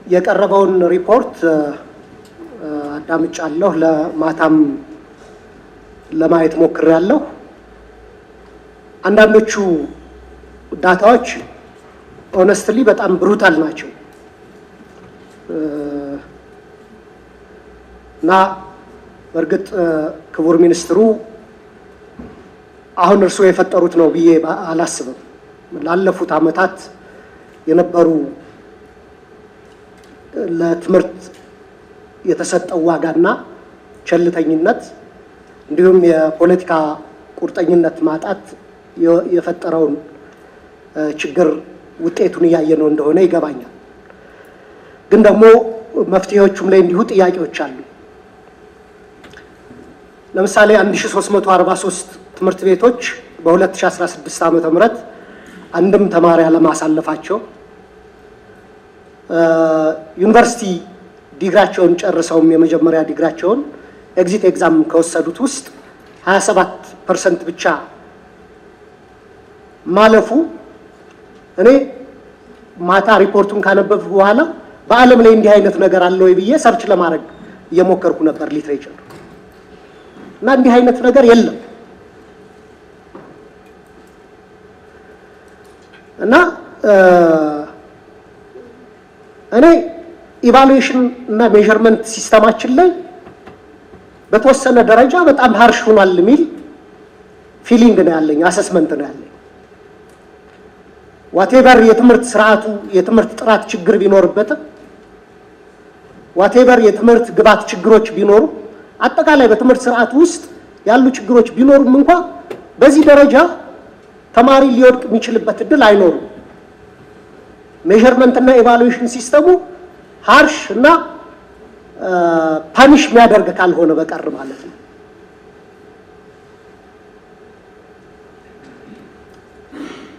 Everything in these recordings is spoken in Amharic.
የቀረበውን ሪፖርት አዳምጫለሁ። ለማታም ለማየት ሞክሬያለሁ። አንዳንዶቹ ዳታዎች ኦነስትሊ በጣም ብሩታል ናቸው እና በእርግጥ ክቡር ሚኒስትሩ አሁን እርስዎ የፈጠሩት ነው ብዬ አላስብም። ላለፉት ዓመታት የነበሩ ለትምህርት የተሰጠው ዋጋና ቸልተኝነት እንዲሁም የፖለቲካ ቁርጠኝነት ማጣት የፈጠረውን ችግር ውጤቱን እያየነው እንደሆነ ይገባኛል። ግን ደግሞ መፍትሄዎቹም ላይ እንዲሁ ጥያቄዎች አሉ። ለምሳሌ 1343 ትምህርት ቤቶች በ2016 ዓመተ ምህረት አንድም ተማሪ አለማሳለፋቸው፣ ዩኒቨርሲቲ ዲግራቸውን ጨርሰውም የመጀመሪያ ዲግራቸውን ኤግዚት ኤግዛም ከወሰዱት ውስጥ 27% ብቻ ማለፉ እኔ ማታ ሪፖርቱን ካነበብኩ በኋላ በዓለም ላይ እንዲህ አይነት ነገር አለ ወይ ብዬ ሰርች ለማድረግ እየሞከርኩ ነበር ሊትሬቸር እና እንዲህ አይነት ነገር የለም እና እኔ ኢቫሉዌሽን እና ሜዠርመንት ሲስተማችን ላይ በተወሰነ ደረጃ በጣም ሃርሽ ሆኗል የሚል ፊሊንግ ነው ያለኝ፣ አሰስመንት ነው ያለኝ። ዋቴቨር የትምህርት ስርዓቱ የትምህርት ጥራት ችግር ቢኖርበትም ዋቴቨር የትምህርት ግብዓት ችግሮች ቢኖሩ አጠቃላይ በትምህርት ስርዓቱ ውስጥ ያሉ ችግሮች ቢኖሩም እንኳን በዚህ ደረጃ ተማሪ ሊወድቅ የሚችልበት እድል አይኖርም። ሜዠርመንት እና ኢቫሉዌሽን ሲስተሙ ሃርሽ እና ፓኒሽ የሚያደርግ ካልሆነ በቀር ማለት ነው።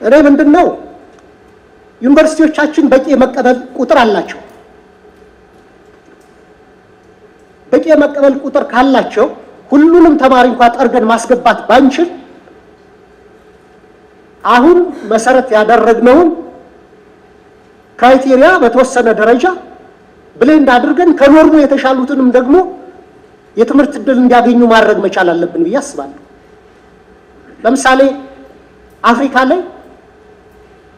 እኔ ምንድነው ዩኒቨርሲቲዎቻችን በቂ የመቀበል ቁጥር አላቸው። በቂ የመቀበል ቁጥር ካላቸው ሁሉንም ተማሪ እንኳን ጠርገን ማስገባት ባንችል አሁን መሰረት ያደረግነውን ክራይቴሪያ በተወሰነ ደረጃ ብሌንድ አድርገን ከኖርሙ የተሻሉትንም ደግሞ የትምህርት ዕድል እንዲያገኙ ማድረግ መቻል አለብን ብዬ አስባለሁ። ለምሳሌ አፍሪካ ላይ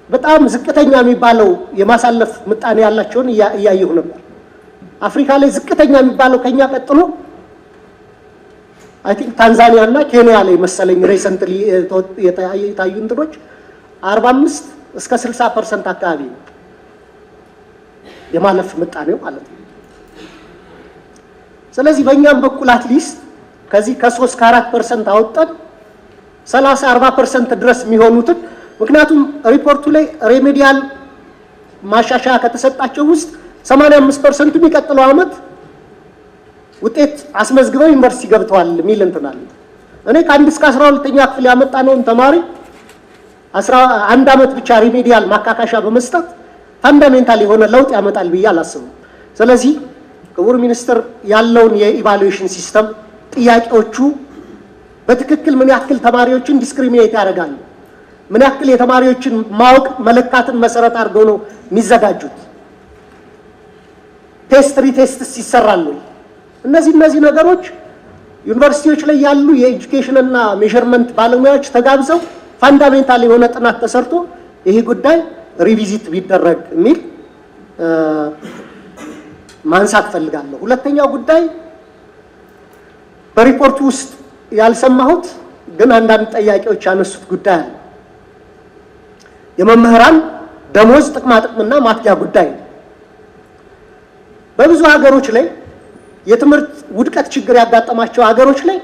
በጣም ዝቅተኛ የሚባለው የማሳለፍ ምጣኔ ያላቸውን እያየሁ ነበር። አፍሪካ ላይ ዝቅተኛ የሚባለው ከኛ ቀጥሎ አይ ቲንክ ታንዛኒያ እና ኬንያ ላይ መሰለኝ ሪሰንትሊ የታዩ እንትኖች 45 እስከ 60% አካባቢ ነው የማለፍ ምጣኔው ማለት ነው። ስለዚህ በእኛም በኩል አትሊስት ከዚህ ከ3 ከ4% አወጣን 30-40% ድረስ የሚሆኑትን ምክንያቱም ሪፖርቱ ላይ ሬሜዲያል ማሻሻያ ከተሰጣቸው ውስጥ 85% የሚቀጥለው ዓመት ውጤት አስመዝግበው ዩኒቨርሲቲ ገብተዋል የሚል እንትን አለ። እኔ ከ1 እስከ 12ኛ ክፍል ያመጣነውን ተማሪ 11 ዓመት ብቻ ሬሜዲያል ማካካሻ በመስጠት ፋንዳሜንታል የሆነ ለውጥ ያመጣል ብዬ አላስብም። ስለዚህ ክቡር ሚኒስትር ያለውን የኢቫሉዌሽን ሲስተም ጥያቄዎቹ በትክክል ምን ያክል ተማሪዎችን ዲስክሪሚኔት ያደርጋሉ፣ ምን ያክል የተማሪዎችን ማወቅ መለካትን መሰረት አድርገው ነው የሚዘጋጁት፣ ቴስት ሪቴስትስ ይሰራሉ። እነዚህ ነገሮች ዩኒቨርሲቲዎች ላይ ያሉ የኤጁኬሽን እና ሜዠርመንት ባለሙያዎች ተጋብዘው ፋንዳሜንታል የሆነ ጥናት ተሰርቶ ይሄ ጉዳይ ሪቪዚት ቢደረግ የሚል ማንሳት ፈልጋለሁ። ሁለተኛው ጉዳይ በሪፖርቱ ውስጥ ያልሰማሁት ግን አንዳንድ ጥያቄዎች ያነሱት ጉዳይ አለ። የመምህራን ደሞዝ ጥቅማጥቅምና ማትጊያ ጉዳይ ነው። በብዙ ሀገሮች ላይ የትምህርት ውድቀት ችግር ያጋጠማቸው ሀገሮች ላይ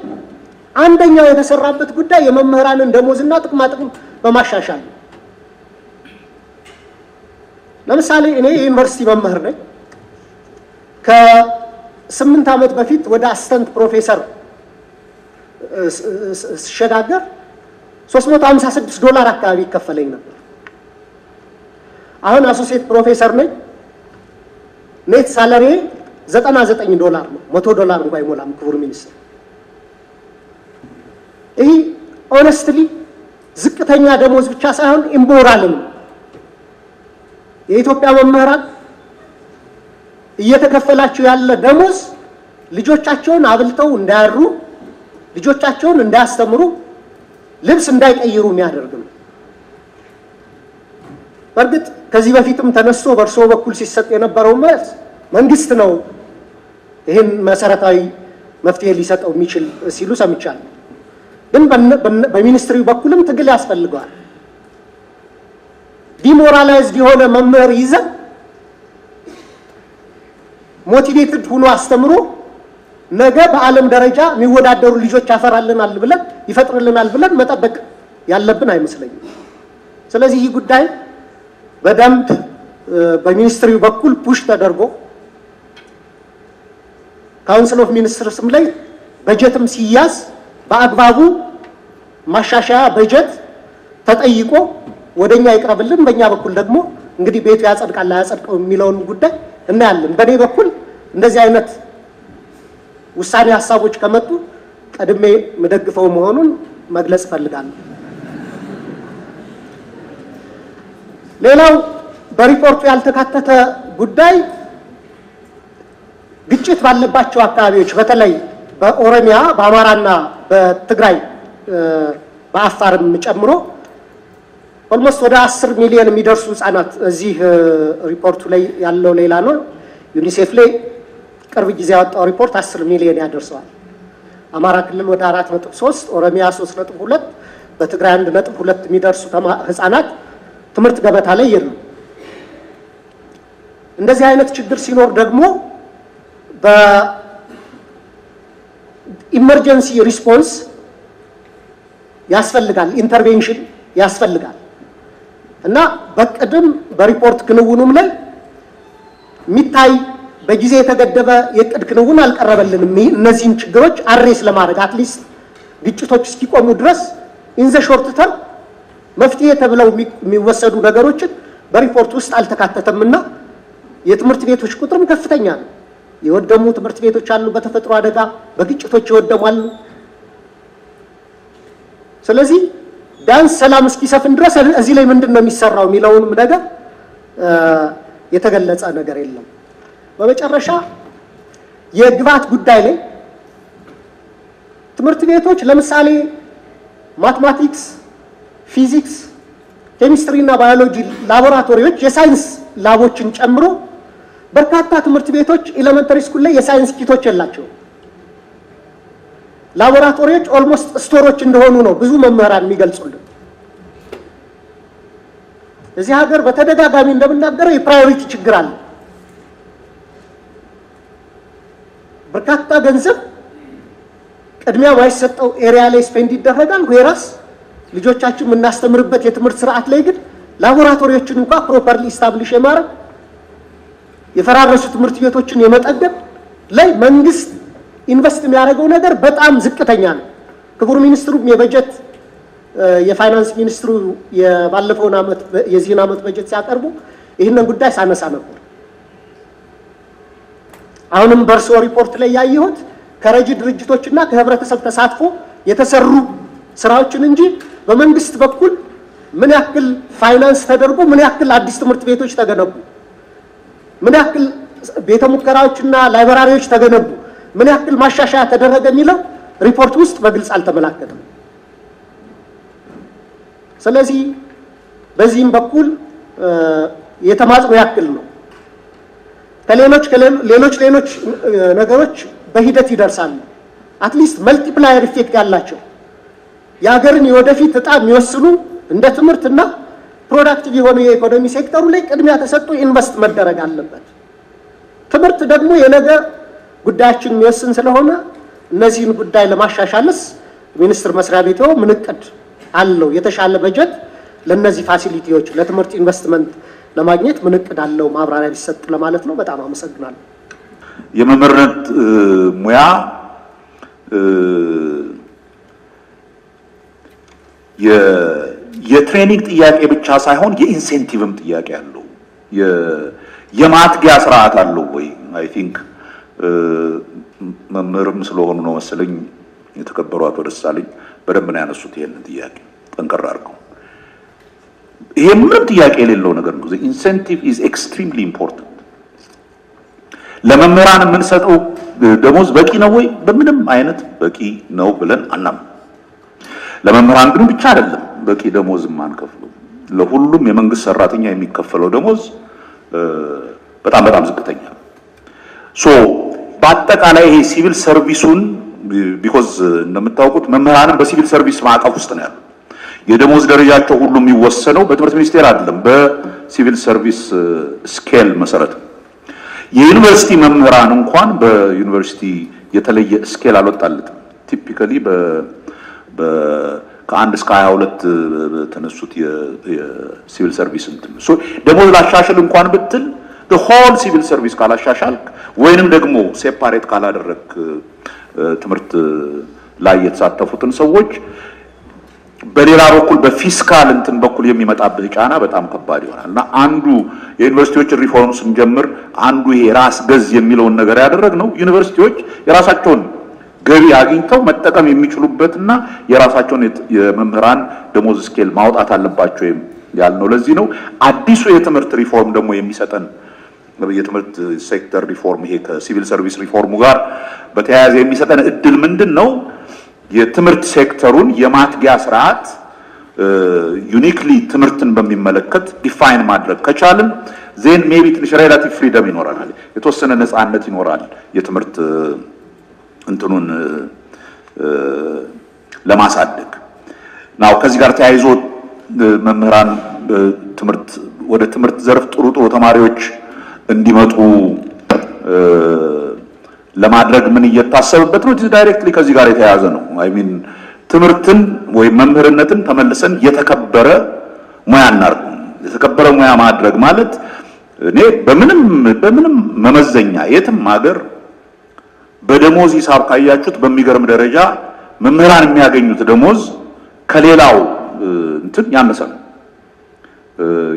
አንደኛው የተሰራበት ጉዳይ የመምህራንን ደሞዝና ጥቅማጥቅም በማሻሻል ነው። ለምሳሌ እኔ የዩኒቨርሲቲ መምህር ነኝ። ከ8 ዓመት በፊት ወደ አሲስታንት ፕሮፌሰር ስሸጋገር $356 አካባቢ ይከፈለኝ ነበር። አሁን አሶሲየት ፕሮፌሰር ነኝ። ኔት ሳላሪ $99 ነው። $100 እንኳን አይሞላም ክቡር ሚኒስትር። ይህ ኦነስትሊ ዝቅተኛ ደሞዝ ብቻ ሳይሆን ኢምቦራልም ነው። የኢትዮጵያ መምህራን እየተከፈላቸው ያለ ደሞዝ ልጆቻቸውን አብልተው እንዳያሩ፣ ልጆቻቸውን እንዳያስተምሩ፣ ልብስ እንዳይቀይሩ የሚያደርግ ነው። በእርግጥ ከዚህ በፊትም ተነስቶ በእርሶ በኩል ሲሰጥ የነበረው መልስ መንግስት ነው ይህን መሰረታዊ መፍትሄ ሊሰጠው የሚችል ሲሉ ሰምቻለሁ። ግን በሚኒስትሪው በኩልም ትግል ያስፈልገዋል። ዲሞራላይዝድ የሆነ መምህር ይዘን ሞቲቬትድ ሆኖ አስተምሮ ነገ በዓለም ደረጃ የሚወዳደሩ ልጆች ይፈጥርልናል ብለን መጠበቅ ያለብን አይመስለኝም። ስለዚህ ይህ ጉዳይ በደንብ በሚኒስትሪው በኩል ፑሽ ተደርጎ ካውንስል ኦፍ ሚኒስትርስም ላይ በጀትም ሲያዝ በአግባቡ ማሻሻያ በጀት ተጠይቆ ወደኛ ይቅረብልን። በእኛ በኩል ደግሞ እንግዲህ ቤቱ ያጸድቃል አያጸድቀው የሚለውን ጉዳይ እናያለን። በእኔ በኩል እንደዚህ አይነት ውሳኔ ሀሳቦች ከመጡ ቀድሜ መደግፈው መሆኑን መግለጽ ፈልጋለሁ። ሌላው በሪፖርቱ ያልተካተተ ጉዳይ ግጭት ባለባቸው አካባቢዎች በተለይ በኦሮሚያ፣ በአማራና በትግራይ በአፋርም ጨምሮ ኦልሞስት ወደ 10 ሚሊዮን የሚደርሱ ህጻናት እዚህ ሪፖርቱ ላይ ያለው ሌላ ነው። ዩኒሴፍ ላይ ቅርብ ጊዜ ያወጣው ሪፖርት 10 ሚሊዮን ያደርሰዋል። አማራ ክልል ወደ 4.3፣ ኦሮሚያ 3.2፣ በትግራይ 1.2 የሚደርሱ ህጻናት ትምህርት ገበታ ላይ የሉም። እንደዚህ አይነት ችግር ሲኖር ደግሞ በኢመርጀንሲ ሪስፖንስ ያስፈልጋል፣ ኢንተርቬንሽን ያስፈልጋል እና በቅድም በሪፖርት ክንውኑም ላይ የሚታይ በጊዜ የተገደበ የቅድ ክንውን አልቀረበልንም። እነዚህን ችግሮች አድሬስ ለማድረግ አትሊስት ግጭቶች እስኪቆሙ ድረስ ኢን ዘ ሾርት ተርም መፍትሄ ተብለው የሚወሰዱ ነገሮችን በሪፖርት ውስጥ አልተካተተምና የትምህርት ቤቶች ቁጥርም ከፍተኛ ነው። የወደሙ ትምህርት ቤቶች አሉ፣ በተፈጥሮ አደጋ በግጭቶች ይወደሙ አሉ። ስለዚህ ቢያንስ ሰላም እስኪሰፍን ድረስ እዚህ ላይ ምንድን ነው የሚሰራው የሚለውንም ነገር የተገለጸ ነገር የለም። በመጨረሻ የግብዓት ጉዳይ ላይ ትምህርት ቤቶች ለምሳሌ ማትማቲክስ፣ ፊዚክስ፣ ኬሚስትሪ እና ባዮሎጂ ላቦራቶሪዎች የሳይንስ ላቦችን ጨምሮ በርካታ ትምህርት ቤቶች ኤሌመንተሪ ስኩል ላይ የሳይንስ ኪቶች የላቸውም። ላቦራቶሪዎች ኦልሞስት ስቶሮች እንደሆኑ ነው ብዙ መምህራን የሚገልጹልን። እዚህ ሀገር በተደጋጋሚ እንደምናገረው የፕራዮሪቲ ችግር አለ። በርካታ ገንዘብ ቅድሚያ ማይሰጠው ኤሪያ ላይ ስፔንድ ይደረጋል። ወይራስ ልጆቻችን የምናስተምርበት የትምህርት ስርዓት ላይ ግን ላቦራቶሪዎችን እንኳን ፕሮፐርሊ ኢስታብሊሽ የማድረግ የፈራረሱ ትምህርት ቤቶችን የመጠገን ላይ መንግስት ኢንቨስት የሚያደርገው ነገር በጣም ዝቅተኛ ነው። ክቡር ሚኒስትሩም የበጀት የፋይናንስ ሚኒስትሩ የባለፈውን ዓመት የዚህን ዓመት በጀት ሲያቀርቡ ይህንን ጉዳይ ሳነሳ ነበር። አሁንም በእርስዎ ሪፖርት ላይ ያየሁት ከረጂ ድርጅቶችና ከህብረተሰብ ተሳትፎ የተሰሩ ስራዎችን እንጂ በመንግስት በኩል ምን ያክል ፋይናንስ ተደርጎ ምን ያክል አዲስ ትምህርት ቤቶች ተገነቡ፣ ምን ያክል ቤተ ሙከራዎችና ላይብራሪዎች ተገነቡ፣ ምን ያክል ማሻሻያ ተደረገ የሚለው ሪፖርት ውስጥ በግልጽ አልተመላከተም። ስለዚህ በዚህም በኩል የተማጽኖ ያክል ነው። ሌሎች ነገሮች በሂደት ይደርሳሉ። አትሊስት መልቲፕላየር ኢፌክት ያላቸው የሀገርን የወደፊት እጣ የሚወስኑ እንደ ትምህርትና ፕሮዳክቲቭ የሆነ የኢኮኖሚ ሴክተሩ ላይ ቅድሚያ ተሰጥቶ ኢንቨስት መደረግ አለበት። ትምህርት ደግሞ የነገ ጉዳያችን የሚወስን ስለሆነ እነዚህን ጉዳይ ለማሻሻልስ ሚኒስቴር መስሪያ ቤቱ ምን እቅድ አለው? የተሻለ በጀት ለነዚህ ፋሲሊቲዎች ለትምህርት ኢንቨስትመንት ለማግኘት ምን እቅድ አለው? ማብራሪያ ቢሰጥ ለማለት ነው። በጣም አመሰግናለሁ። የመምህርነት ሙያ የትሬኒንግ ጥያቄ ብቻ ሳይሆን የኢንሴንቲቭም ጥያቄ አለው። የማትጊያ ስርዓት አለው ወይ? አይ ቲንክ መምህርም ስለሆኑ ነው መሰለኝ የተከበሩ አቶ ደሳለኝ በደንብ ነው ያነሱት ይሄንን ጥያቄ ጠንቀር አድርገው። ይሄ ምንም ጥያቄ የሌለው ነገር ነው። ኢንሴንቲቭ ኢዝ ኤክስትሪምሊ ኢምፖርታንት። ለመምህራን የምንሰጠው ደሞዝ በቂ ነው ወይ? በምንም አይነት በቂ ነው ብለን አናምንም። ለመምህራን ግን ብቻ አይደለም በቂ ደሞዝ የማንከፍለው፣ ለሁሉም የመንግስት ሰራተኛ የሚከፈለው ደሞዝ በጣም በጣም ዝቅተኛ ነው። በአጠቃላይ ይሄ ሲቪል ሰርቪሱን ቢኮዝ እንደምታውቁት መምህራንም በሲቪል ሰርቪስ ማዕቀፍ ውስጥ ነው ያለው። የደሞዝ ደረጃቸው ሁሉ የሚወሰነው በትምህርት ሚኒስቴር አይደለም፣ በሲቪል ሰርቪስ ስኬል መሰረት ነው። የዩኒቨርሲቲ መምህራን እንኳን በዩኒቨርሲቲ የተለየ ስኬል አልወጣለትም። ቲፒካሊ ከ1 እስከ 22 ተነሱት የሲቪል ሰርቪስ እንትን ደሞዝ ላሻሽል እንኳን ብትል ሆል ሲቪል ሰርቪስ ካላሻሻልክ ወይንም ደግሞ ሴፓሬት ካላደረክ ትምህርት ላይ የተሳተፉትን ሰዎች በሌላ በኩል በፊስካል እንትን በኩል የሚመጣብህ ጫና በጣም ከባድ ይሆናልና አንዱ የዩኒቨርሲቲዎች ሪፎርም ስንጀምር አንዱ ይሄ ራስ ገዝ የሚለውን ነገር ያደረግነው ዩኒቨርሲቲዎች የራሳቸውን ገቢ አግኝተው መጠቀም የሚችሉበትና የራሳቸውን የመምህራን ደሞዝ ስኬል ማውጣት አለባቸው ያልነው ለዚህ ነው። አዲሱ የትምህርት ሪፎርም ደግሞ የሚሰጠን የትምህርት ሴክተር ሪፎርም ይሄ ከሲቪል ሰርቪስ ሪፎርሙ ጋር በተያያዘ የሚሰጠን እድል ምንድነው? የትምህርት ሴክተሩን የማትጊያ ስርዓት ዩኒክሊ ትምህርትን በሚመለከት ዲፋይን ማድረግ ከቻልን ዜን ሜቢ ትንሽ ሬላቲቭ ፍሪደም ይኖራል፣ የተወሰነ ነፃነት ይኖራል የትምህርት እንትኑን ለማሳደግ ነው። ከዚህ ጋር ተያይዞ መምህራን ትምህርት ወደ ትምህርት ዘርፍ ጥሩ ተማሪዎች እንዲመጡ ለማድረግ ምን እየታሰበበት ነው? ዳይሬክትሊ ከዚህ ጋር የተያያዘ ነው። አይ ሚን ትምህርትን ወይም መምህርነትን ተመልሰን የተከበረ ሙያ እናርግ። የተከበረ ሙያ ማድረግ ማለት እኔ በምንም መመዘኛ የትም ሀገር በደሞዝ ሂሳብ ካያችሁት በሚገርም ደረጃ መምህራን የሚያገኙት ደሞዝ ከሌላው እንትን ያነሰ ነው።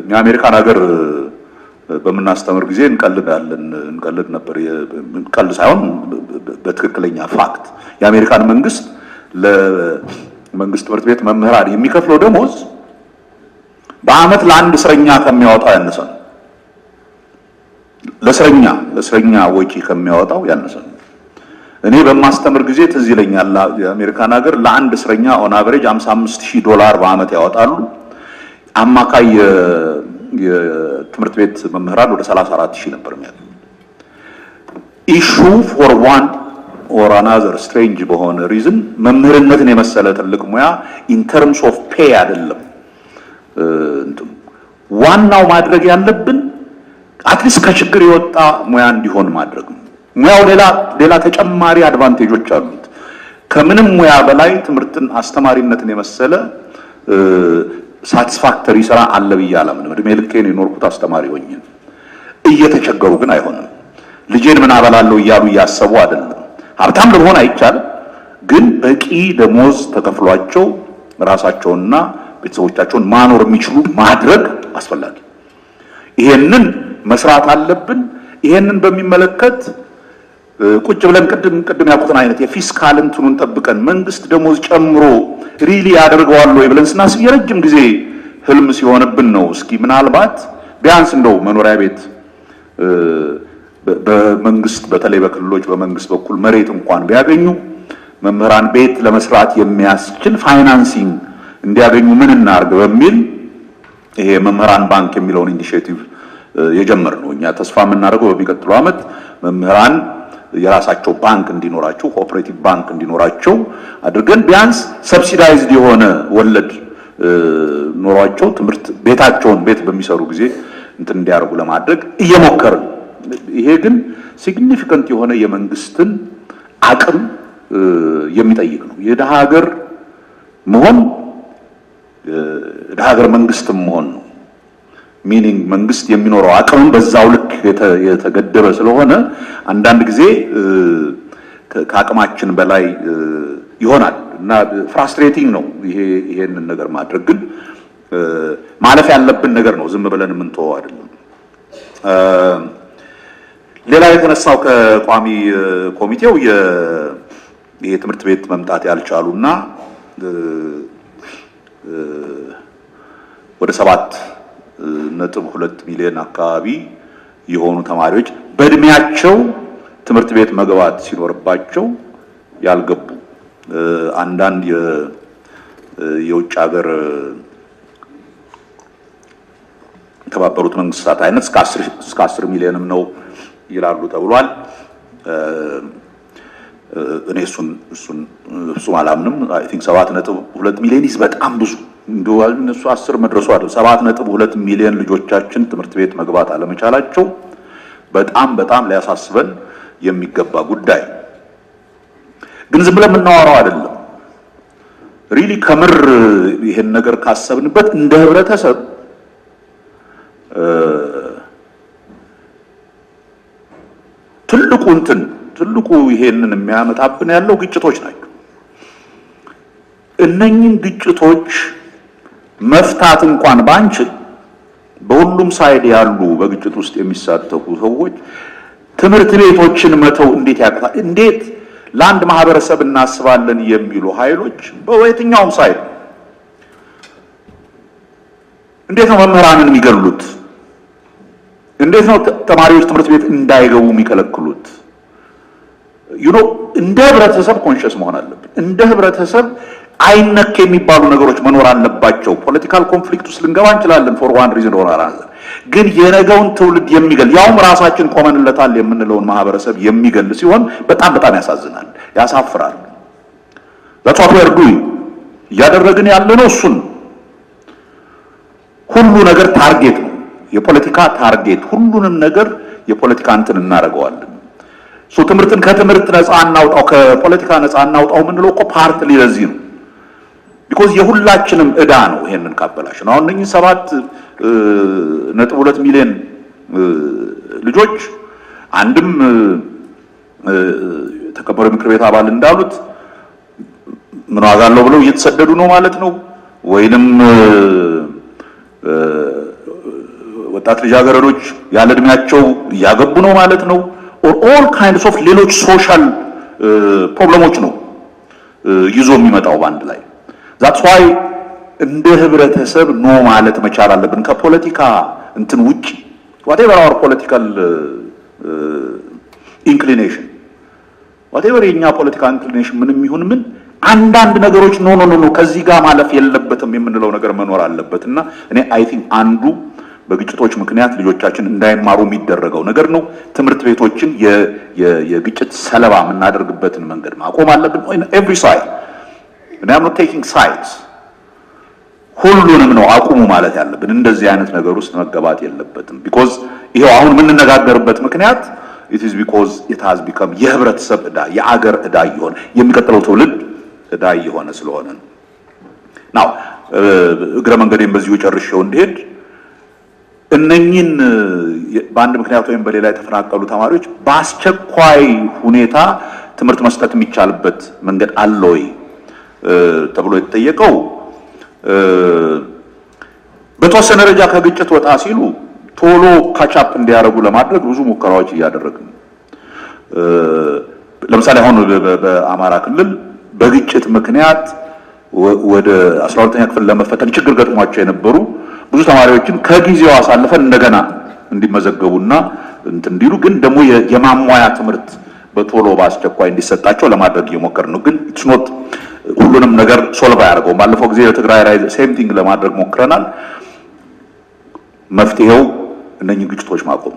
እኛ አሜሪካን ሀገር በምናስተምር ጊዜ እንቀልድ ነበር። ቀልድ ሳይሆን በትክክለኛ ፋክት የአሜሪካን መንግስት ለመንግስት ትምህርት ቤት መምህራን የሚከፍለው ደሞዝ በአመት ለአንድ እስረኛ ከሚያወጣው ያነሰ ነው። ለእስረኛ ወጪ ከሚያወጣው ያነሰ ነው። እኔ በማስተምር ጊዜ ትዝ ይለኛል የአሜሪካን ሀገር ለአንድ እስረኛ ኦን አቨሬጅ $55,000 በአመት ያወጣሉ። አማካይ የትምህርት ቤት መምህራን ወደ 34,000 ነበር የሚያገኙት። ኢሹ ፎር ዋን ኦር አናዘር ስትሬንጅ በሆነ ሪዝን መምህርነትን የመሰለ ትልቅ ሙያ ኢን ተርምስ ኦፍ ፔይ አይደለም ዋናው ማድረግ ያለብን አትሊስት ከችግር የወጣ ሙያ እንዲሆን ማድረግ ነው። ሙያው ሌላ ተጨማሪ አድቫንቴጆች አሉት። ከምንም ሙያ በላይ ትምህርትን አስተማሪነትን የመሰለ ሳቲስፋክተሪ ስራ አለ ብዬ አላምንም። እድሜ ልኬን የኖርኩት አስተማሪ ሆኜ እየተቸገሩ ግን አይሆንም። ልጄን ምን አበላለሁ እያሉ እያሰቡ አይደለም። ሀብታም ለመሆን አይቻልም፣ ግን በቂ ደሞዝ ተከፍሏቸው ራሳቸውንና ቤተሰቦቻቸውን ማኖር የሚችሉ ማድረግ አስፈላጊ። ይሄንን መስራት አለብን። ይሄንን በሚመለከት ቁጭ ብለን ቅድም ያልኩትን አይነት የፊስካል እንትኑን ጠብቀን መንግስት ደሞዝ ጨምሮ ሪሊ ያደርገዋል ወይ ብለን ስናስብ የረጅም ጊዜ ህልም ሲሆንብን ነው። እስኪ ምናልባት ቢያንስ እንደው መኖሪያ ቤት በመንግስት በተለይ በክልሎች በመንግስት በኩል መሬት እንኳን ቢያገኙ መምህራን ቤት ለመስራት የሚያስችል ፋይናንሲንግ እንዲያገኙ ምን እናርግ በሚል ይሄ መምህራን ባንክ የሚለውን ኢኒሼቲቭ የጀመርነው። እኛ ተስፋ የምናደርገው በሚቀጥለው ዓመት መምህራን የራሳቸው ባንክ እንዲኖራቸው ኮኦፐሬቲቭ ባንክ እንዲኖራቸው አድርገን ቢያንስ ሰብሲዳይዝድ የሆነ ወለድ ኖሯቸው ትምህርት ቤት በሚሰሩ ጊዜ እንትን እንዲያርጉ ለማድረግ እየሞከርን። ይሄ ግን ሲግኒፊካንት የሆነ የመንግስትን አቅም የሚጠይቅ ነው። የደሃ ሀገር መሆን የደሃ ሀገር መንግስትም መሆን ነው። ሚኒንግ መንግስት የሚኖረው አቅም በዛው ልክ የተገደበ ስለሆነ አንዳንድ ጊዜ ከአቅማችን በላይ ይሆናል እና ፍራስትሬቲንግ ነው ይሄንን ነገር ማድረግ። ግን ማለፍ ያለብን ነገር ነው። ዝም ብለን የምንተወው አይደለም። ሌላ የተነሳው ከቋሚ ኮሚቴው የትምህርት ቤት መምጣት ያልቻሉና ወደ 7.2 ሚሊዮን አካባቢ የሆኑ ተማሪዎች በእድሜያቸው ትምህርት ቤት መግባት ሲኖርባቸው ያልገቡ አንዳንድ የውጭ ሀገር የተባበሩት መንግስታት አይነት እስከ 10 ሚሊዮንም ነው ይላሉ ተብሏል። እኔ እሱን ፍጹም አላምንም። አይ ቲንክ 7.2 ሚሊዮን በጣም ብዙ እንደው እነሱ 10 መድረሱ አይደል 7.2 ሚሊዮን ልጆቻችን ትምህርት ቤት መግባት አለመቻላቸው በጣም ሊያሳስበን የሚገባ ጉዳይ ግን ዝም ብለን የምናወራው አይደለም። ሪሊ ከምር ይሄን ነገር ካሰብንበት እንደ ህብረተሰብ ትልቁ ይሄንን የሚያመጣብን ያለው ግጭቶች ናቸው። እነኚህን ግጭቶች መፍታት እንኳን ባንችል በሁሉም ሳይድ ያሉ በግጭት ውስጥ የሚሳተፉ ሰዎች ትምህርት ቤቶችን መተው እንዴት ያቅታል? እንዴት ለአንድ ማህበረሰብ እናስባለን የሚሉ ኃይሎች በየትኛውም ሳይድ እንዴት ነው መምህራንን የሚገሉት? እንዴት ነው ተማሪዎች ትምህርት ቤት እንዳይገቡ የሚከለክሉት? እንደ ህብረተሰብ ኮንሽስ መሆን አለብን። እንደ ህብረተሰብ አይነክ የሚባሉ ነገሮች መኖር አለባቸው። ፖለቲካል ኮንፍሊክት ውስጥ ልንገባ እንችላለን ፎር ዋን ሪዝን ኦር አናዘር፣ ግን የነገውን ትውልድ የሚገል ያውም ራሳችን ቆመንለታል የምንለውን ማህበረሰብ የሚገል ሲሆን በጣም ያሳዝናል፣ ያሳፍራል። that's what we are doing እያደረግን ያለነው እሱን። ሁሉ ነገር ታርጌት ነው፣ የፖለቲካ ታርጌት። ሁሉንም ነገር የፖለቲካ እንትን እናደርገዋለን። ትምህርትን ከትምህርት ነፃ እናውጣው፣ ከፖለቲካ ነፃ እናውጣው የምንለው እኮ ፓርትሊ ለዚህ ነው። ቢኮዝ የሁላችንም ዕዳ ነው። ይሄንን ካበላሽ ነው አሁን እነኚህ 7.2 ሚሊዮን ልጆች አንድም ተከበሩ ምክር ቤት አባል እንዳሉት ምን ዋጋ አለው ብለው እየተሰደዱ ነው ማለት ነው፣ ወይንም ወጣት ልጃገረዶች ያለ እድሜያቸው እያገቡ ነው ማለት ነው። ኦል ካይንድስ ኦፍ ሌሎች ሶሻል ፕሮብለሞች ነው ይዞ የሚመጣው ባንድ ላይ። ዛትስ ዋይ እንደ ህብረተሰብ ኖ ማለት መቻል አለብን። ከፖለቲካ እንትን ውጪ whatever our political inclination whatever የኛ ፖለቲካ ኢንክሊኔሽን ምንም ይሁን ምን አንዳንድ ነገሮች ኖ ከዚህ ጋር ማለፍ የለበትም የምንለው ነገር መኖር አለበት እና እኔ አይ ቲንክ አንዱ በግጭቶች ምክንያት ልጆቻችን እንዳይማሩ የሚደረገው ነገር ነው። ትምህርት ቤቶችን የግጭት ሰለባ የምናደርግበትን መንገድ ማቆም አለብን። ኤቭሪ ሳይድ and I'm not taking sides ሁሉንም ነው አቁሙ ማለት ያለብን። እንደዚህ አይነት ነገር ውስጥ መገባት የለበትም። because ይሄው አሁን የምንነጋገርበት ምክንያት it is because it has become የህብረተሰብ ዕዳ የአገር ዕዳ ይሆን የሚቀጥለው ትውልድ ዕዳ ይሆን ስለሆነ ነው። now እግረ መንገዴን በዚሁ ጨርሼው እንድሄድ እነኚህን በአንድ ምክንያት ወይም በሌላ የተፈናቀሉ ተማሪዎች በአስቸኳይ ሁኔታ ትምህርት መስጠት የሚቻልበት መንገድ አለ ወይ ተብሎ የተጠየቀው በተወሰነ ደረጃ ከግጭት ወጣ ሲሉ ቶሎ ካቻፕ እንዲያደርጉ ለማድረግ ብዙ ሙከራዎች እያደረግን ለምሳሌ አሁን በአማራ ክልል በግጭት ምክንያት ወደ 12ኛ ክፍል ለመፈተን ችግር ገጥሟቸው የነበሩ ብዙ ተማሪዎችን ከጊዜው አሳልፈን እንደገና እንዲመዘገቡና እንዲሉ ግን ደግሞ የማሟያ ትምህርት በቶሎ በአስቸኳይ እንዲሰጣቸው ለማድረግ እየሞከርን ነው። ግን ኢትስ ኖት ሁሉንም ነገር ሶልቭ አያደርገውም። ባለፈው ጊዜ በትግራይ ላይ ሴም ቲንግ ለማድረግ ሞክረናል። መፍትሄው እነኚህ ግጭቶች ማቆም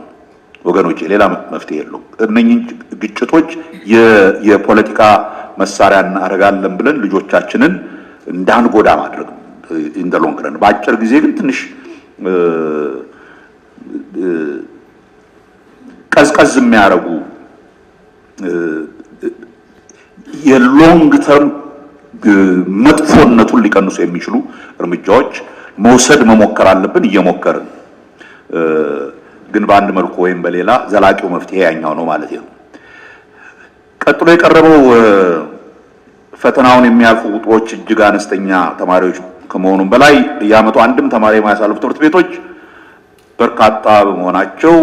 ወገኖች፣ ሌላ መፍትሄ የለውም። እነኚህ ግጭቶች የፖለቲካ መሳሪያ እናደርጋለን ብለን ልጆቻችንን እንዳንጎዳ ማድረግ ኢን ዘ ሎንግ ረን። በአጭር ጊዜ ግን ትንሽ ቀዝቀዝ የሚያደርጉ የሎንግ ተርም መጥፎነቱን ሊቀንሱ የሚችሉ እርምጃዎች መውሰድ መሞከር አለብን። እየሞከርን ግን በአንድ መልኩ ወይም በሌላ ዘላቂው መፍትሄ ያኛው ነው ማለት ነው። ቀጥሎ የቀረበው ፈተናውን የሚያልፉ ቁጥሮች እጅግ አነስተኛ ተማሪዎች ከመሆኑም በላይ በየዓመቱ አንድም ተማሪ የማያሳልፉ ትምህርት ቤቶች በርካታ በመሆናቸው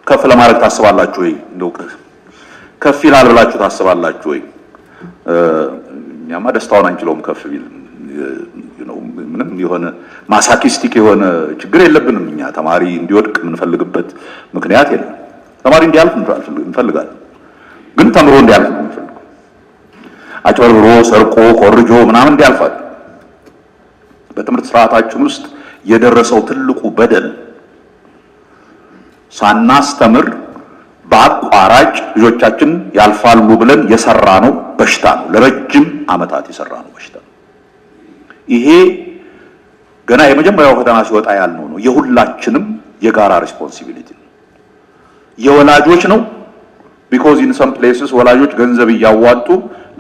ከፍ ለማድረግ ታስባላችሁ ወይ? እንደው ከፍ ይላል ብላችሁ ታስባላችሁ ወይ? እኛማ ደስታውን አንችለውም ከፍ ቢል ምንም የሆነ ማሳኪስቲክ የሆነ ችግር የለብንም። እኛ ተማሪ እንዲወድቅ የምንፈልግበት ምክንያት የለም። ተማሪ እንዲያልፍ እንፈልጋለን፣ ግን ተምሮ እንዲያልፍ ነው የምንፈልገው። አጭበርብሮ ሰርቆ ኮርጆ ምናምን እንዲያልፋል። በትምህርት ስርዓታችን ውስጥ የደረሰው ትልቁ በደል ሳናስተምር በአቋራጭ ልጆቻችን ያልፋሉ ብለን የሰራ ነው በሽታ ነው። ለረጅም ዓመታት የሰራ ነው በሽታ ነው። ይሄ ገና የመጀመሪያው ፈተና ሲወጣ ያልነው ነው። የሁላችንም የጋራ ሪስፖንሲቢሊቲ ነው። የወላጆች ነው። ቢኮዝ ኢን ሰም ፕሌስስ ወላጆች ገንዘብ እያዋጡ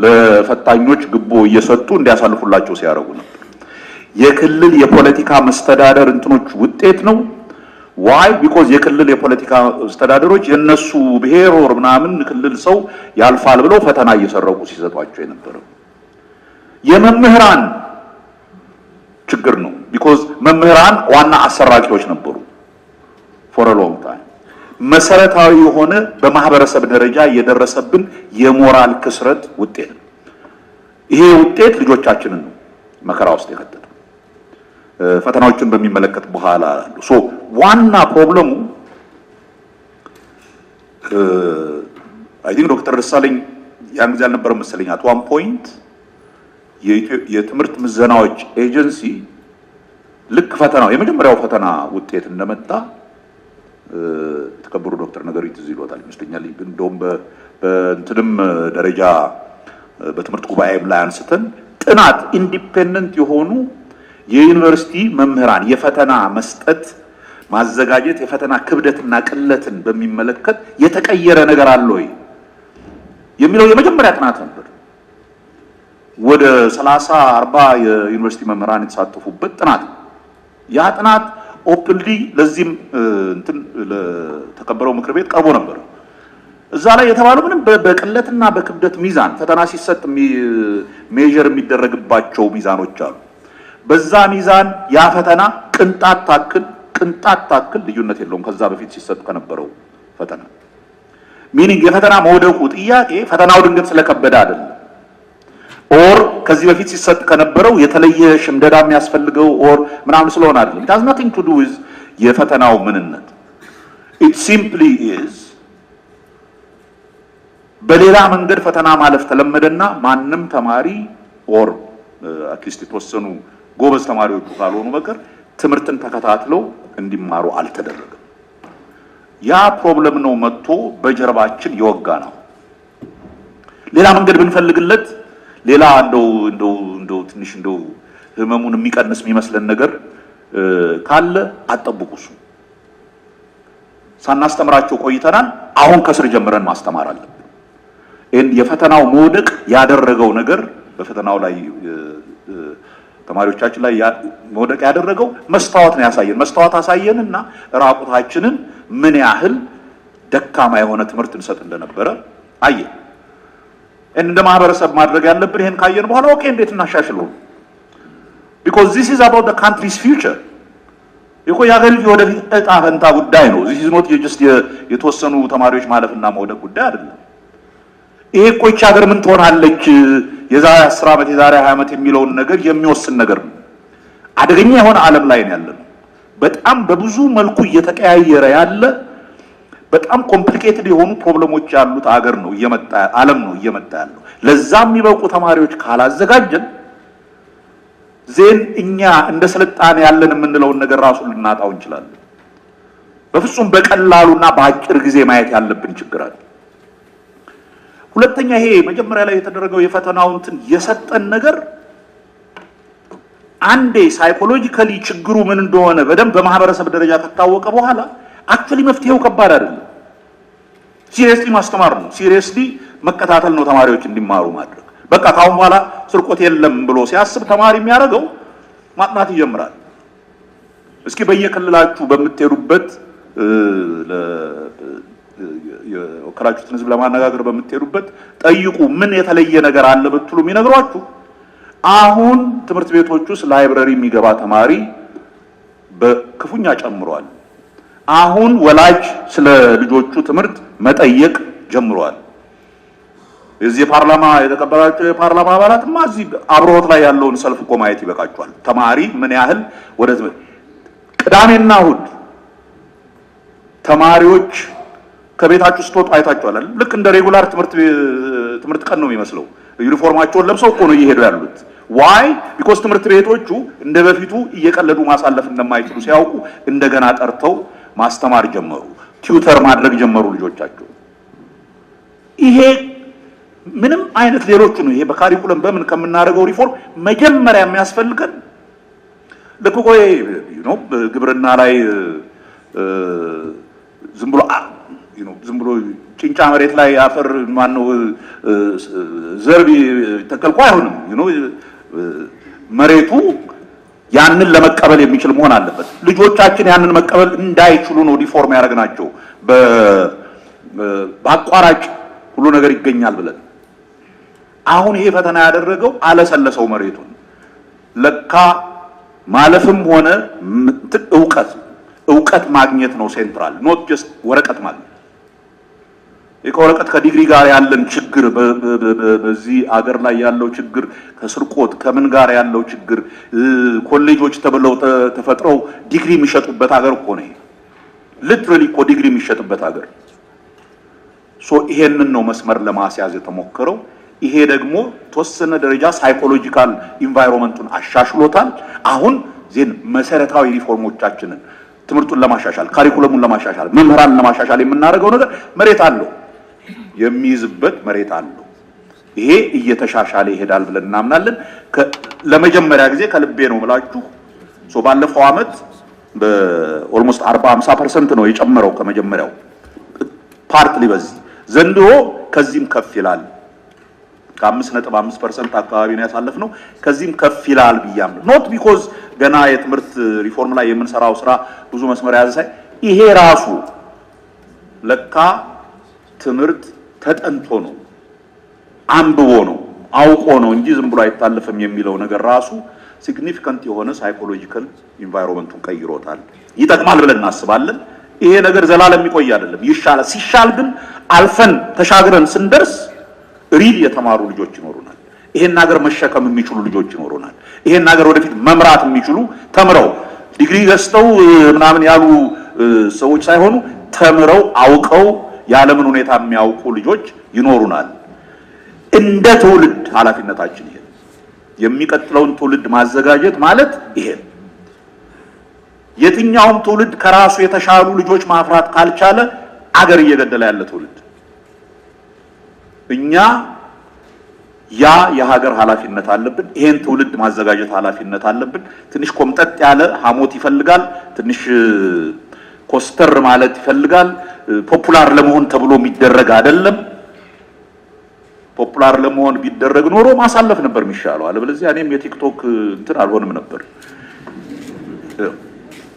ለፈታኞች ግቦ እየሰጡ እንዲያሳልፉላቸው ሲያደርጉ ነበር። የክልል የፖለቲካ መስተዳደር እንትኖች ውጤት ነው። ዋይ ቢኮዝ የክልል የፖለቲካ መስተዳደሮች የነሱ ብሔር ወር ምናምን ክልል ሰው ያልፋል ብለው ፈተና እየሰረቁ ሲሰጧቸው የነበረው የመምህራን ችግር ነው። ቢኮዝ መምህራን ዋና አሰራቂዎች ነበሩ ፎር አ ሎንግ ታይም። መሰረታዊ የሆነ በማህበረሰብ ደረጃ የደረሰብን የሞራል ክስረት ውጤት ነው። ይሄ ውጤት ልጆቻችንን ነው መከራ ውስጥ የከተተው። ፈተናዎችን በሚመለከት በኋላ ሶ ዋና ፕሮብለሙ አይ ቲንክ ዶክተር ደሳለኝ ያን ጊዜ አልነበረም መሰለኝ አት ዋን ፖይንት የትምህርት ምዘናዎች ኤጀንሲ ልክ ፈተናው የመጀመሪያው ፈተና ውጤት እንደመጣ የተከበሩ ዶክተር ነገሪት እዚህ ይሏታል ይመስለኛል። እንደውም በእንትንም ደረጃ በትምህርት ጉባኤም ላይ አንስተን ጥናት ኢንዲፔንደንት የሆኑ የዩኒቨርሲቲ መምህራን የፈተና መስጠት ማዘጋጀት የፈተና ክብደትና ቅለትን በሚመለከት የተቀየረ ነገር አለ ወይ የሚለው የመጀመሪያ ጥናት ነበር። ወደ 30-40 የዩኒቨርሲቲ መምህራን የተሳተፉበት ጥናት። ያ ጥናት ኦፕንሊ ለዚህም እንትን ለተከበረው ምክር ቤት ቀርቦ ነበር። እዛ ላይ የተባለው ምንም በቅለትና በክብደት ሚዛን ፈተና ሲሰጥ ሜጀር የሚደረግባቸው ሚዛኖች አሉ። በዛ ሚዛን ያ ፈተና ቅንጣት ታክል ልዩነት የለውም ከዛ በፊት ሲሰጥ ከነበረው ፈተና። ሚኒንግ የፈተና መውደቁ ጥያቄ ፈተናው ድንገት ስለከበደ አይደለም፣ ኦር ከዚህ በፊት ሲሰጥ ከነበረው የተለየ ሽምደዳ የሚያስፈልገው ኦር ምናምን ስለሆነ አይደለም። it has nothing to do with የፈተናው ምንነት። it simply is በሌላ መንገድ ፈተና ማለፍ ተለመደና ማንም ተማሪ ኦር አትሊስት የተወሰኑ ጎበዝ ተማሪዎች ካልሆኑ በቀር ትምህርትን ተከታትለው እንዲማሩ አልተደረገም። ያ ፕሮብለም ነው መጥቶ በጀርባችን የወጋ ነው። ሌላ መንገድ ብንፈልግለት ሌላ እንደው ትንሽ ህመሙን የሚቀንስ የሚመስለን ነገር ካለ አጠብቁሱ። ሳናስተምራቸው ቆይተናል። አሁን ከስር ጀምረን ማስተማር አለብን። የፈተናው መውደቅ ያደረገው ነገር በፈተናው ላይ ተማሪዎቻችን ላይ መውደቅ ያደረገው መስታወት ነው ያሳየን። መስታወት አሳየንና ራቁታችንን ምን ያህል ደካማ የሆነ ትምህርት እንሰጥ እንደነበረ አየን። እንደ ማህበረሰብ ማድረግ ያለብን ይሄን ካየን በኋላ ኦኬ እንዴት እናሻሽለው? because this is about the country's future። ይሄ የሀገሪቱ የወደፊት ዕጣ ፈንታ ጉዳይ ነው። this is not just የተወሰኑ ተማሪዎች ማለፍና መውደቅ ጉዳይ አይደለም። ይሄ እኮ ይህች ሀገር ምን ትሆናለች የዛሬ 10 ዓመት የዛሬ 20 ዓመት የሚለውን ነገር የሚወስን ነገር ነው። አደገኛ የሆነ ዓለም ላይ ነው ያለነው። በጣም በብዙ መልኩ እየተቀያየረ ያለ በጣም ኮምፕሊኬትድ የሆኑ ፕሮብሌሞች ያሉት ሀገር ነው ዓለም ነው እየመጣ ያለው። ለዛም የሚበቁ ተማሪዎች ካላዘጋጀን ዜን እኛ እንደ ስልጣኔ ያለን የምንለውን ነገር ራሱ ልናጣው እንችላለን። በፍጹም በቀላሉና በአጭር ጊዜ ማየት ያለብን ችግር አለ። ሁለተኛ ይሄ መጀመሪያ ላይ የተደረገው የፈተናው እንትን የሰጠን ነገር አንዴ ሳይኮሎጂካሊ ችግሩ ምን እንደሆነ በደንብ በማህበረሰብ ደረጃ ከታወቀ በኋላ አክቹሊ መፍትሄው ከባድ አይደለም። ሲሪየስሊ ማስተማር ነው። ሲሪየስሊ መከታተል ነው። ተማሪዎች እንዲማሩ ማድረግ በቃ ካሁን በኋላ ስርቆት የለም ብሎ ሲያስብ ተማሪ የሚያደርገው ማጥናት ይጀምራል። እስኪ በየክልላችሁ በምትሄዱበት የወከላችሁትን ህዝብ ለማነጋገር በምትሄዱበት ጠይቁ። ምን የተለየ ነገር አለ ብትሉ የሚነግሯችሁ አሁን ትምህርት ቤቶች ውስጥ ላይብረሪ የሚገባ ተማሪ በክፉኛ ጨምሯል። አሁን ወላጅ ስለ ልጆቹ ትምህርት መጠየቅ ጀምሯል። የዚህ ፓርላማ የተቀበላቸው የፓርላማ አባላትማ እዚህ አብሮት ላይ ያለውን ሰልፍ እኮ ማየት ይበቃቸዋል። ተማሪ ምን ያህል ወደ ቅዳሜና እሑድ ተማሪዎች ከቤታችሁ ስትወጡ አይታችኋል አይደል? ልክ እንደ ሬጉላር ትምህርት ቀን ነው የሚመስለው። ዩኒፎርማቸውን ለብሰው እኮ ነው እየሄዱ ያሉት። ዋይ ቢኮዝ ትምህርት ቤቶቹ እንደ በፊቱ እየቀለዱ ማሳለፍ እንደማይችሉ ሲያውቁ እንደገና ጠርተው ማስተማር ጀመሩ፣ ቲዩተር ማድረግ ጀመሩ ልጆቻቸው። ይሄ ምንም አይነት ሌሎቹ ነው። ይሄ በካሪኩለም በምን ከምናደርገው ሪፎርም መጀመሪያ የሚያስፈልገን ልክ እኮ ግብርና ላይ ዝም ብሎ ጭንጫ መሬት ላይ አፈር ማነው ዘርብ ተከልኩ አይሆንም። መሬቱ ያንን ለመቀበል የሚችል መሆን አለበት። ልጆቻችን ያንን መቀበል እንዳይችሉ ነው ሪፎርም ያደረግናቸው። በአቋራጭ ሁሉ ነገር ይገኛል ብለን አሁን ይሄ ፈተና ያደረገው አለሰለሰው መሬቱን። ለካ ማለፍም ሆነ እውቀት ማግኘት ነው ሴንትራል፣ ኖት ጀስት ወረቀት ማግኘት። ከወረቀት ከዲግሪ ጋር ያለን ችግር፣ በዚህ አገር ላይ ያለው ችግር፣ ከስርቆት ከምን ጋር ያለው ችግር፣ ኮሌጆች ተብለው ተፈጥረው ዲግሪ የሚሸጡበት ሀገር እኮ ነው። ሊትራሊ እኮ ዲግሪ የሚሸጥበት ሀገር። ይሄንን ነው መስመር ለማስያዝ የተሞከረው። ይሄ ደግሞ ተወሰነ ደረጃ ሳይኮሎጂካል ኢንቫይሮንመንቱን አሻሽሎታል። አሁን ዜን መሰረታዊ ሪፎርሞቻችንን ትምህርቱን ለማሻሻል፣ ካሪኩለሙን ለማሻሻል፣ መምህራንን ለማሻሻል የምናደርገው ነገር መሬት አለው፣ የሚይዝበት መሬት አለው። ይሄ እየተሻሻለ ይሄዳል ብለን እናምናለን። ለመጀመሪያ ጊዜ ከልቤ ነው የምላችሁ ባለፈው አመት በኦልሞስት 40-50% ነው የጨመረው ከመጀመሪያው ፓርትሊ። በዚህ ዘንድሮ ከዚህም ከፍ ይላል። ከ5.5% አካባቢ ነው ያሳለፍነው። ከዚህም ከፍ ይላል ብያለሁ። ኖት ቢኮዝ ገና የትምህርት ሪፎርም ላይ የምንሰራው ስራ ብዙ መስመር ያዘ ሳይ ይሄ ራሱ ለካ ትምህርት ተጠንቶ ነው፣ አንብቦ ነው፣ አውቆ ነው እንጂ ዝም ብሎ አይታለፍም የሚለው ነገር ራሱ ሲግኒፊካንት የሆነ ሳይኮሎጂካል ኢንቫይሮንመንቱን ቀይሮታል። ይጠቅማል ብለን እናስባለን። ይሄ ነገር ዘላለም የሚቆይ አይደለም፣ ይሻላል። ሲሻል ግን አልፈን ተሻግረን ስንደርስ ሪል የተማሩ ልጆች ይኖሩናል። ይሄን ነገር መሸከም የሚችሉ ልጆች ይኖሩናል። ይሄን ነገር ወደፊት መምራት የሚችሉ ተምረው ዲግሪ ገዝተው ምናምን ያሉ ሰዎች ሳይሆኑ ተምረው አውቀው የዓለምን ሁኔታ የሚያውቁ ልጆች ይኖሩናል። እንደ ትውልድ ኃላፊነታችን ይሄ የሚቀጥለውን ትውልድ ማዘጋጀት ማለት ይሄ። የትኛውም ትውልድ ከራሱ የተሻሉ ልጆች ማፍራት ካልቻለ አገር እየገደለ ያለ ትውልድ። እኛ የሀገር ኃላፊነት አለብን። ይሄን ትውልድ ማዘጋጀት ኃላፊነት አለብን። ትንሽ ኮምጠጥ ያለ ሐሞት ይፈልጋል። ትንሽ ኮስተር ማለት ይፈልጋል። ፖፑላር ለመሆን ተብሎ የሚደረግ አይደለም። ፖፑላር ለመሆን ቢደረግ ኖሮ ማሳለፍ ነበር የሚሻለው። አለበለዚያ እኔም የቲክቶክ እንትን አልሆንም ነበር።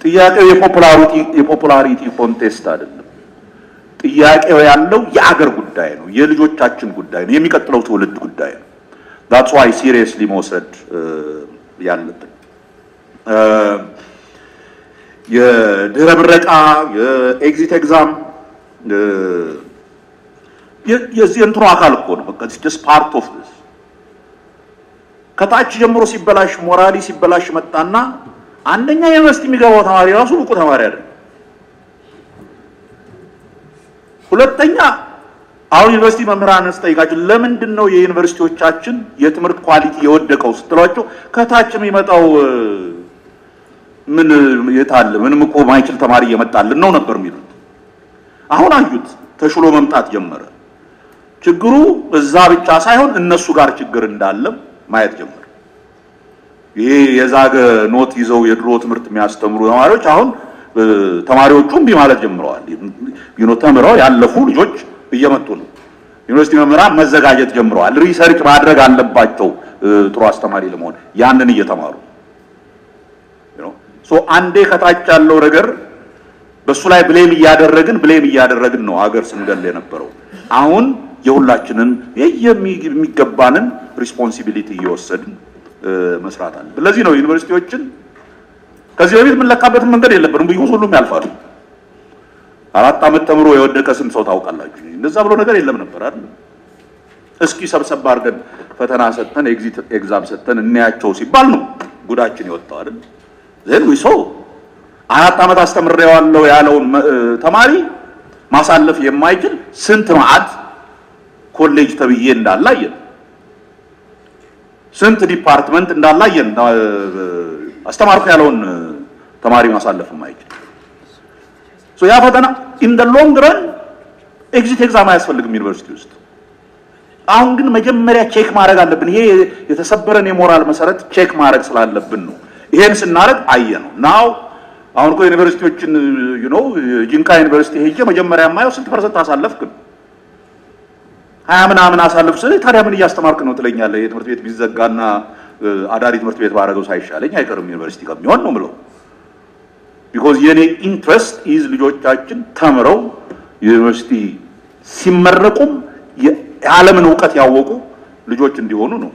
ጥያቄው የፖፑላሪቲ ኮንቴስት አይደለም። ጥያቄው ያለው የአገር ጉዳይ ነው፣ የልጆቻችን ጉዳይ ነው፣ የሚቀጥለው ትውልድ ጉዳይ ነው። that's why seriously መውሰድ ያለብን የድህረ ምረቃ የኤግዚት ኤግዛም የዚህ እንትኑ አካል እኮ ነው። በቃ just part of this። ከታች ጀምሮ ሲበላሽ ሞራሊ ሲበላሽ መጣና አንደኛ ዩኒቨርሲቲ የሚገባው ተማሪ ራሱ ብቁ ተማሪ አይደለም። ሁለተኛ አሁን ዩኒቨርሲቲ መምህራንን ስጠይቃቸው ለምንድን ነው የዩኒቨርሲቲዎቻችን የትምህርት ኳሊቲ የወደቀው ስትሏቸው ከታች የሚመጣው ምን የታለ ምንም እኮ ማይችል ተማሪ እየመጣልን ነው ነበር የሚሉት። አሁን አዩት ተሽሎ መምጣት ጀመረ። ችግሩ እዛ ብቻ ሳይሆን እነሱ ጋር ችግር እንዳለም ማየት ጀመረ። ይሄ የዛገ ኖት ይዘው የድሮ ትምህርት የሚያስተምሩ ተማሪዎች አሁን ተማሪዎቹ እምቢ ማለት ጀምረዋል። ተምረው ያለፉ ልጆች እየመጡ ነው። ዩኒቨርሲቲ መምህራን መዘጋጀት ጀምረዋል። ሪሰርች ማድረግ አለባቸው ጥሩ አስተማሪ ለመሆን ያንን እየተማሩ አንዴ ከታች ያለው ነገር በሱ ላይ ብሌም እያደረግን ነው ሀገር ስንገል የነበረው። አሁን የሁላችንን የሚገባንን ሪስፖንሲቢሊቲ እየወሰድን መስራት አለ። ለዚህ ነው ዩኒቨርሲቲዎችን ከዚህ በፊት የምንለካበትን መንገድ የለብንም። ሁሉም ያልፋሉ። 4 ዓመት ተምሮ የወደቀ ስንት ሰው ታውቃላችሁ? እንደዛ ብሎ ነገር የለም ነበር አይደል? እስኪ ሰብሰብ አድርገን ፈተና ሰጥተን ኤግዛም ሰጥተን እናያቸው ሲባል ነው ጉዳችን የወጣው አይደል? ዘን ዊ ሶ 4 ዓመት አስተምሬዋለሁ ያለውን ተማሪ ማሳለፍ የማይችል ስንት ማዕት ኮሌጅ ተብዬ እንዳላየን፣ ስንት ዲፓርትመንት እንዳላየን አስተማርኩ ያለውን ተማሪ ማሳለፍ የማይችል ሶ ያ ፈተና ኢን ዘ ሎንግ ረን ኤግዚት ኤግዛም አያስፈልግም ዩኒቨርሲቲ ውስጥ። አሁን ግን መጀመሪያ ቼክ ማድረግ አለብን። ይሄ የተሰበረን የሞራል መሰረት ቼክ ማድረግ ስላለብን ነው። ይሄን ስናደርግ አየነው ናው አሁን እኮ ዩኒቨርሲቲዎችን ጂንካ ዩኒቨርሲቲ ሄጄ መጀመሪያ የማየው ስንት ፐርሰንት አሳለፍክ? 20 ምናምን አሳለፍ ስለ ታዲያ ምን እያስተማርክ ነው ትለኛለህ። የትምህርት ቤት ቢዘጋና አዳሪ ትምህርት ቤት ባደረገው ሳይሻለኝ አይቀርም ዩኒቨርሲቲ ከሚሆን ነው የምለው። ቢኮዝ የኔ ኢንትረስት ኢዝ ልጆቻችን ተምረው ዩኒቨርሲቲ ሲመረቁም የዓለምን እውቀት ያወቁ ልጆች እንዲሆኑ ነው።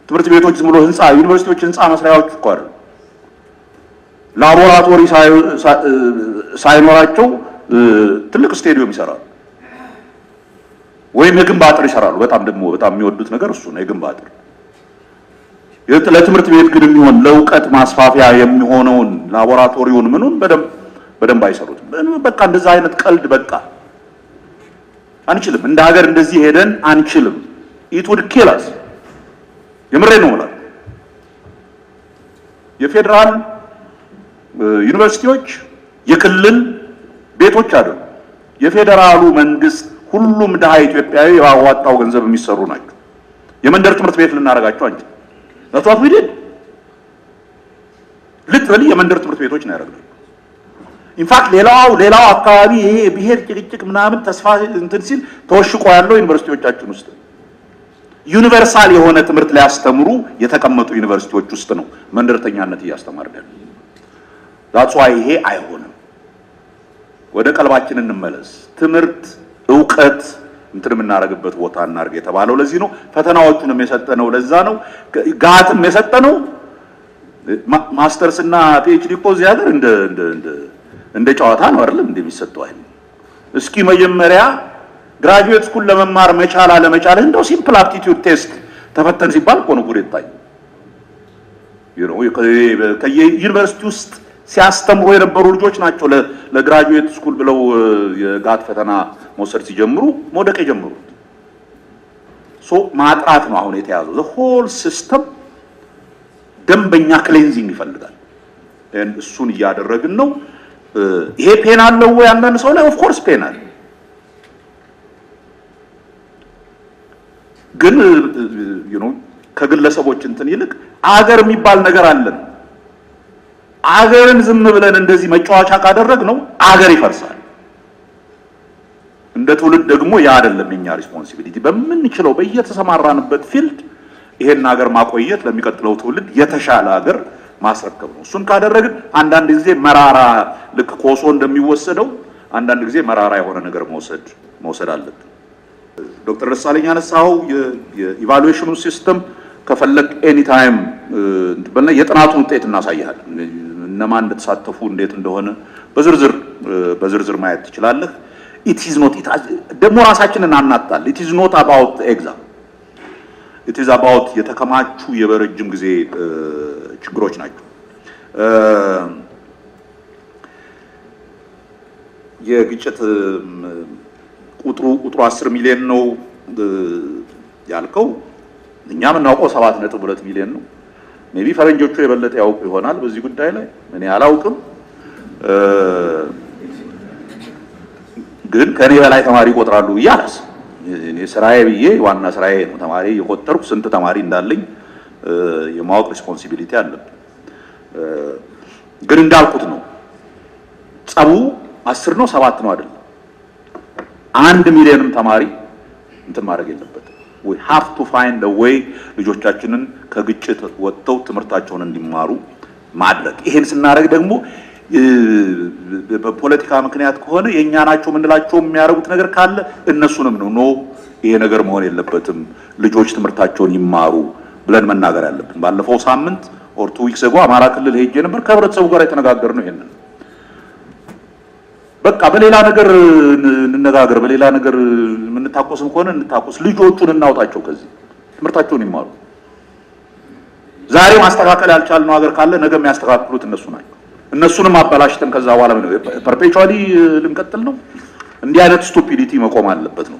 ትምህርት ቤቶች ዝም ብሎ ህንጻ ዩኒቨርሲቲዎች ህንጻ መስሪያዎች እኮ አይደል። ላቦራቶሪ ሳይኖራቸው ትልቅ ስቴዲየም ይሰራሉ ወይም የግንብ አጥር ይሰራሉ። በጣም የሚወዱት ነገር እሱ ነው፣ የግንብ አጥር። ለትምህርት ቤት ግን የሚሆን ለእውቀት ማስፋፊያ የሚሆነውን ላቦራቶሪውን ምኑን በደንብ አይሰሩትም። በቃ እንደዛ አይነት ቀልድ በቃ አንችልም። እንደ ሀገር እንደዚህ ሄደን አንችልም። it would kill us። የምሬ ነው ማለት የፌደራል ዩኒቨርሲቲዎች የክልል ቤቶች አይደሉም። የፌደራሉ መንግስት ሁሉም ድሃ ኢትዮጵያዊ ያዋጣው ገንዘብ የሚሰሩ ናቸው። የመንደር ትምህርት ቤት ልናረጋቸው አንችልም። that's what we did literally የመንደር ትምህርት ቤቶች ነው ያደረግነው። ኢንፋክት ሌላው አካባቢ ይሄ ብሔር ጭቅጭቅ ምናምን ተስፋ እንትን ሲል ተወሽቆ ያለው ዩኒቨርሲቲዎቻችን ውስጥ ዩኒቨርሳል የሆነ ትምህርት ላይ ያስተምሩ የተቀመጡ ዩኒቨርሲቲዎች ውስጥ ነው መንደርተኛነት እያስተማርን ያለው። that's why ይሄ አይሆንም። ወደ ቀልባችን እንመለስ። ትምህርት እውቀት እንትን የምናደርግበት ቦታ እናርግ የተባለው ለዚህ ነው። ፈተናዎቹንም የሰጠነው ለዛ ነው። ጋትም የሰጠነው ማስተርስ እና ፒኤችዲ እኮ እዚህ ሀገር እንደ ጨዋታ ነው አይደለም እንደሚሰጠው አይደል። እስኪ መጀመሪያ ግራጁዌት ስኩል ለመማር መቻል አለመቻል እንደው ሲምፕል አፕቲቲዩድ ቴስት ተፈተን ሲባል እኮ ነው ጉድ የታየው። ከዩኒቨርሲቲ ውስጥ ሲያስተምሩ የነበሩ ልጆች ናቸው ለግራጁዌት ስኩል ብለው የጋት ፈተና መውሰድ ሲጀምሩ መውደቅ የጀመሩት። ሶ ማጥራት ነው አሁን የተያዘው። the whole system ደንበኛ ክሌንዚንግ ይፈልጋል። እሱን እያደረግን ነው። ይሄ ፔን አለው ወይ አንዳንድ ሰው ላይ ኦፍ ኮርስ ፔን አለ። ግን ከግለሰቦች እንትን ይልቅ አገር የሚባል ነገር አለን። አገርን ዝም ብለን እንደዚህ መጫወቻ ካደረግነው አገር ይፈርሳል። እንደ ትውልድ ደግሞ ያ አይደለም የኛ ሪስፖንሲቢሊቲ። በምንችለው በየተሰማራንበት ፊልድ ይሄን ሀገር ማቆየት፣ ለሚቀጥለው ትውልድ የተሻለ ሀገር ማስረከብ ነው። እሱን ካደረግን አንዳንድ ጊዜ መራራ ልክ ኮሶ እንደሚወሰደው አንዳንድ ጊዜ መራራ የሆነ ነገር መውሰድ አለብን። ዶክተር ደሳለኝ ያነሳው የኢቫሉዌሽኑ ሲስተም ከፈለግ ኤኒ ታይም የጥናቱን ውጤት እናሳያለን። እነማን እንደተሳተፉ እንዴት እንደሆነ በዝርዝር ማየት ትችላለህ። it is not ደግሞ ራሳችንን አናጣል። it is not about exam it is about የተከማቹ የበረጅም ጊዜ ችግሮች ናቸው። የግጭት ቁጥሩ 10 ሚሊዮን ነው ያልከው፣ እኛ የምናውቀው 7.2 ሚሊዮን ነው። ሜቢ ፈረንጆቹ የበለጠ ያውቁ ይሆናል በዚህ ጉዳይ ላይ እኔ አላውቅም። ግን ከኔ በላይ ተማሪ ይቆጥራሉ እያለስ እኔ ስራዬ ብዬ ዋና ስራዬ ነው ተማሪ የቆጠርኩ ስንት ተማሪ እንዳለኝ የማወቅ ሪስፖንሲቢሊቲ አለብኝ። ግን እንዳልኩት ነው ጸቡ 10 ነው 7 ነው አይደለም። 1 ሚሊዮንም ተማሪ እንትን ማድረግ የለበትም። we have to find a way ልጆቻችንን ከግጭት ወጥተው ትምህርታቸውን እንዲማሩ ማድረግ። ይሄን ስናደርግ ደግሞ በፖለቲካ ምክንያት ከሆነ የኛ ናቸው ምንላቸው የሚያደርጉት ነገር ካለ እነሱንም ነው ይሄ ነገር መሆን የለበትም ልጆች ትምህርታቸውን ይማሩ ብለን መናገር ያለብን። ባለፈው ሳምንት or 2 weeks ago አማራ ክልል ሄጄ ነበር። ከህብረተሰቡ ጋር የተነጋገርነው ይሄንን በቃ በሌላ ነገር እንነጋገር፣ በሌላ ነገር የምንታቆስም ከሆነ እንታቆስ፣ ልጆቹን እናውጣቸው ከዚህ ትምህርታቸውን ይማሩ። ዛሬ ማስተካከል ያልቻልነው ሀገር ካለ ነገ የሚያስተካክሉት እነሱ ናቸው። እነሱንም አበላሽተን ከዛ በኋላ ፐርፔቹዋሊ ልንቀጥል ነው። እንዲህ አይነት ስቱፒዲቲ መቆም አለበት ነው።